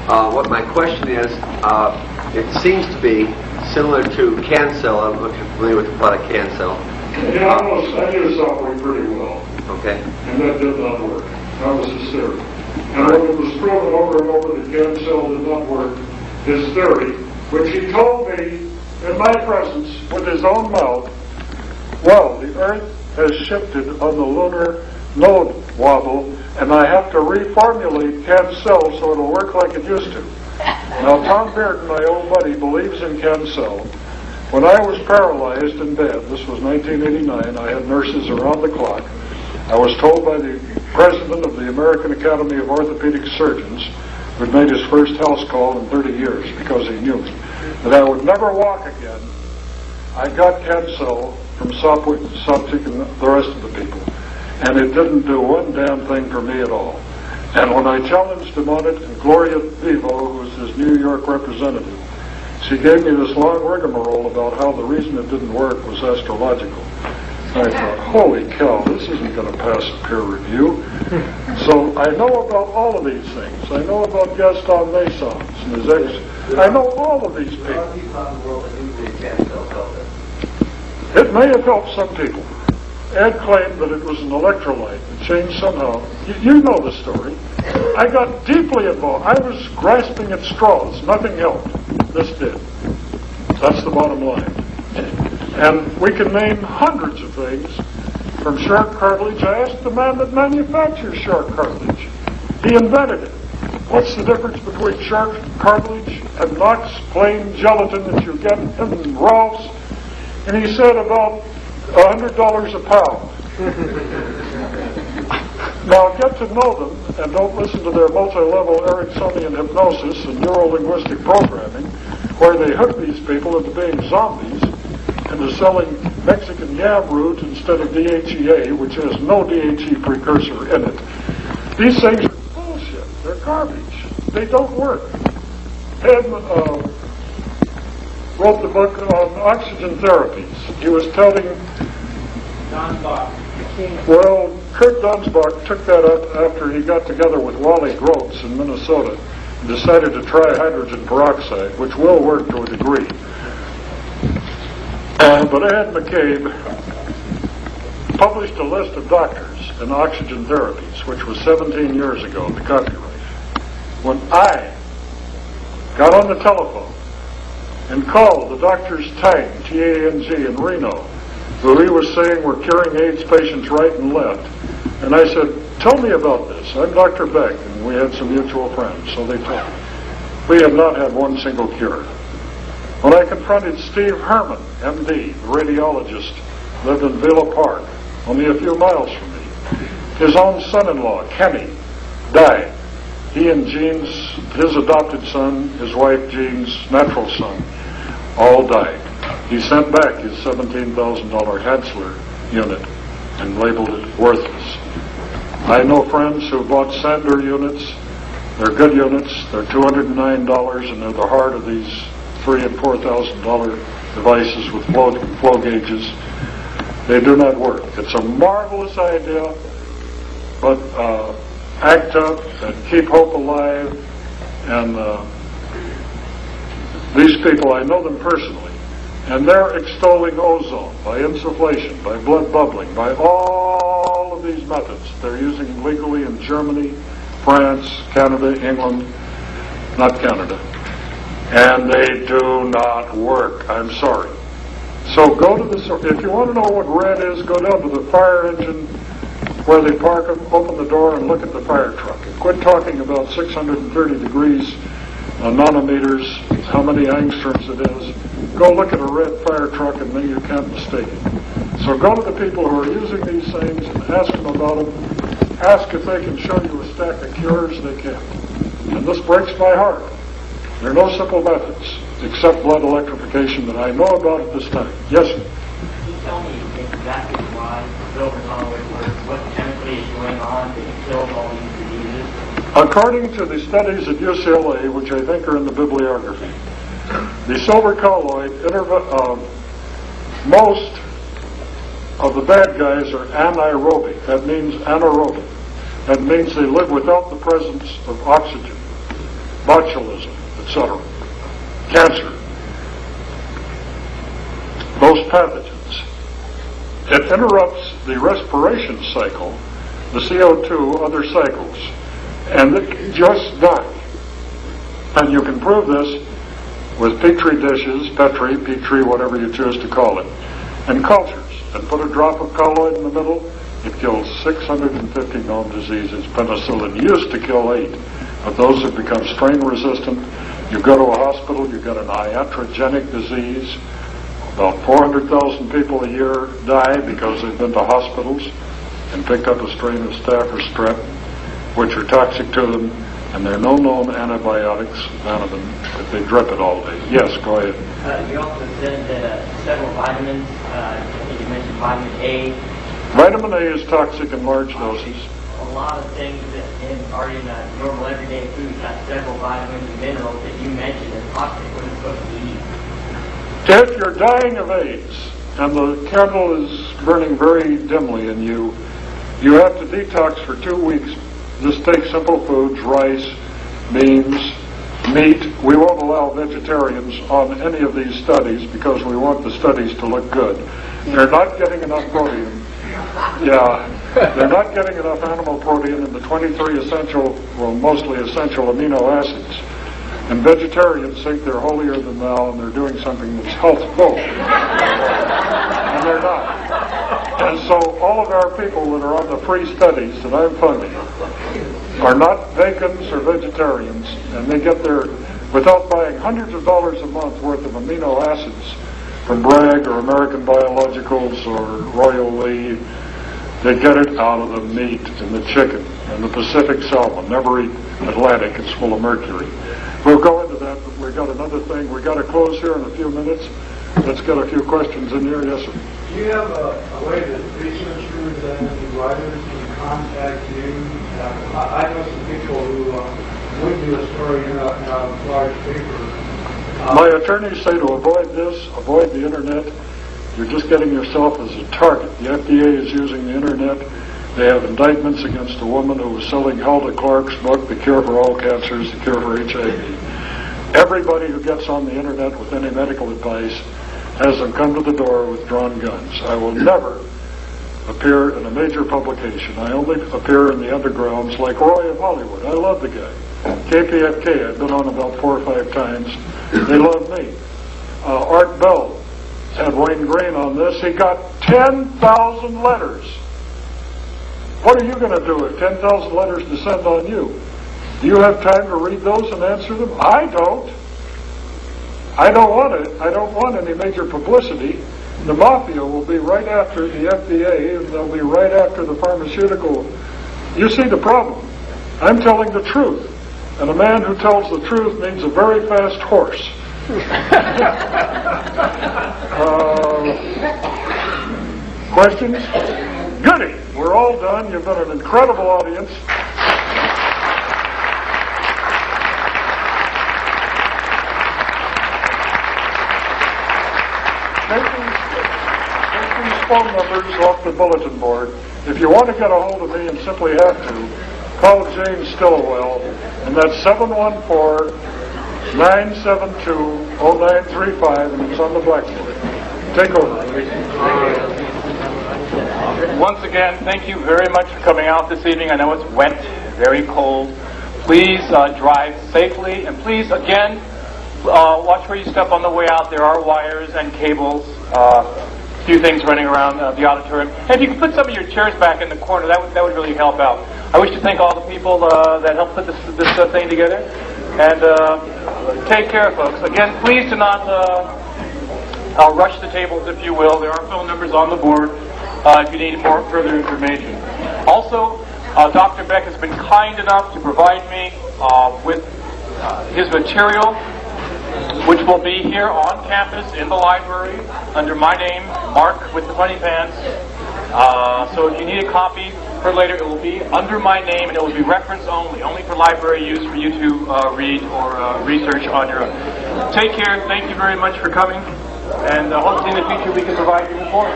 What my question is, it seems to be similar to Cancel. I'm not familiar with the product Cancel. Yeah, I knew the software pretty well. Okay. And that did not work. That was his theory. And when it was proven over and over that Cancel did not work, his theory, which he told me in my presence with his own mouth, well, the Earth has shifted on the lunar node wobble, and I have to reformulate Cancel so it'll work like it used to. Now, Tom Bearden, my old buddy, believes in Cancel. When I was paralyzed in bed, this was 1989, I had nurses around the clock. I was told by the president of the American Academy of Orthopedic Surgeons, who had made his first house call in 30 years because he knew me, that I would never walk again. I got Cancel from Soptic and the rest of the people, and it didn't do one damn thing for me at all. And when I challenged him on it, and Gloria Vivo, who was his New York representative, she gave me this long rigmarole about how the reason it didn't work was astrological. I thought, holy cow, this isn't going to pass a peer review. So I know about all of these things. I know about Gaston Maisons and his ex. I know all of these people. It may have helped some people. Ed claimed that it was an electrolyte. It changed somehow. You know the story. I got deeply involved. I was grasping at straws. Nothing helped. This did. That's the bottom line. And we can name hundreds of things. From shark cartilage, I asked the man that manufactures shark cartilage. He invented it. What's the difference between shark cartilage and Knox plain gelatin that you get in Ralph's? And he said about $100 a pound. Now get to know them and don't listen to their multi-level Ericksonian hypnosis and neuro-linguistic programming where they hook these people into being zombies and to selling Mexican yam root instead of DHEA, which has no DHE precursor in it. These things are bullshit. They're garbage. They don't work. Ed wrote the book on oxygen therapies. He was telling... Well, Kurt Dunsbach took that up after he got together with Wally Groats in Minnesota and decided to try hydrogen peroxide, which will work to a degree. But Ed McCabe published a list of doctors in oxygen therapies, which was 17 years ago, the copyright. When I got on the telephone and called the doctors Tang, T-A-N-G, in Reno, who he was saying were curing AIDS patients right and left, and I said, tell me about this. I'm Dr. Beck, and we had some mutual friends, so they told me. We have not had one single cure. When I confronted Steve Herman, M.D., the radiologist, lived in Villa Park, only a few miles from me. His own son-in-law, Kenny, died. He and Jean's, his adopted son, his wife Jean's natural son, all died. He sent back his $17,000 Hatzler unit and labeled it worthless. I know friends who bought Sander units. They're good units. They're $209, and they're the heart of these $3,000 and $4,000 devices with flow gauges. They do not work. It's a marvelous idea, but act up and keep hope alive. And these people, I know them personally, and they're extolling ozone by insufflation, by blood bubbling, by all of these methods. They're using legally in Germany, France, Canada, England, not Canada. And they do not work. I'm sorry. So go to the, if you want to know what red is, go down to the fire engine where they park them, open the door and look at the fire truck. And quit talking about 630 degrees nanometers, how many angstroms it is. Go look at a red fire truck and then you can't mistake it. So go to the people who are using these things and ask them about them. Ask if they can show you a stack of cures. They can. And this breaks my heart. There are no simple methods except blood electrification that I know about at this time. Yes, sir. Can you tell me exactly why silver colloid works? What chemically is going on that kills all these diseases? According to the studies at UCLA, which I think are in the bibliography, the silver colloid, most of the bad guys are anaerobic. That means anaerobic. That means they live without the presence of oxygen. botulism, etc., cancer, those pathogens. It interrupts the respiration cycle, the CO2, other cycles, and they just die. And you can prove this with petri dishes, petri, whatever you choose to call it, and cultures, and put a drop of colloid in the middle. It kills 650 known diseases. Penicillin used to kill 8. But those have become strain resistant. You go to a hospital, you get an iatrogenic disease. About 400,000 people a year die because they've been to hospitals and picked up a strain of staph or strep, which are toxic to them, and there are no known antibiotics, none of them, but they drip it all day. Yes, go ahead. You also said that several vitamins, I think you mentioned vitamin A. Vitamin A is toxic in large doses. A lot of things that are in normal everyday food got several vitamins and minerals that you mentioned as toxic. What are we supposed to eat? If you're dying of AIDS and the candle is burning very dimly in you, you have to detox for 2 weeks. Just take simple foods, rice, beans, meat. We won't allow vegetarians on any of these studies because we want the studies to look good. They're not getting enough protein. Yeah, they're not getting enough animal protein in the 23 essential, well, mostly essential amino acids. And vegetarians think they're holier than thou and they're doing something that's healthful. And they're not. And so all of our people that are on the free studies that I'm funding are not vegans or vegetarians, and they get their, without buying hundreds of dollars a month worth of amino acids from Bragg or American Biologicals or Royal Lee, they get it out of the meat and the chicken and the Pacific salmon. Never eat Atlantic, it's full of mercury. We'll go into that, but we've got another thing. We've got to close here in a few minutes. Let's get a few questions in here. Yes, sir. Do you have a way that researchers and writers can contact you? I know some people who would do a story in a large paper. My attorneys say to avoid this, avoid the internet. You're just getting yourself as a target. The FDA is using the internet. They have indictments against a woman who was selling Hulda Clark's book, The Cure for All Cancers, The Cure for HIV. Everybody who gets on the internet with any medical advice has them come to the door with drawn guns. I will never appear in a major publication. I only appear in the undergrounds like Roy of Hollywood. I love the guy. KPFK, I've been on about 4 or 5 times. They love me. Art Bell had Wayne Green on this. He got 10,000 letters. What are you going to do with 10,000 letters to send on you? Do you have time to read those and answer them? I don't. I don't want it. I don't want any major publicity. The mafia will be right after the FDA, and they'll be right after the pharmaceutical. You see the problem. I'm telling the truth. And a man who tells the truth means a very fast horse. Questions? Goody. We're all done. You've been an incredible audience. Take these phone numbers off the bulletin board. If you want to get a hold of me and simply have to, call James Stillwell, and that's 714-972-0935, and it's on the blackboard. Take over. Once again, thank you very much for coming out this evening. I know it's wet, very cold. Please drive safely, and please, again, watch where you step on the way out. There are wires and cables, a few things running around the auditorium. And if you could put some of your chairs back in the corner, that would really help out. I wish to thank all the people that helped put this thing together. And take care, folks. Again, please do not rush the tables, if you will. There are phone numbers on the board if you need more further information. Also, Dr. Beck has been kind enough to provide me with his material, which will be here on campus in the library under my name, Mark with the funny pants. So if you need a copy for later, it will be under my name, and it will be reference only for library use for you to read or research on your own. Take care. Thank you very much for coming, and hopefully in the future we can provide you with more.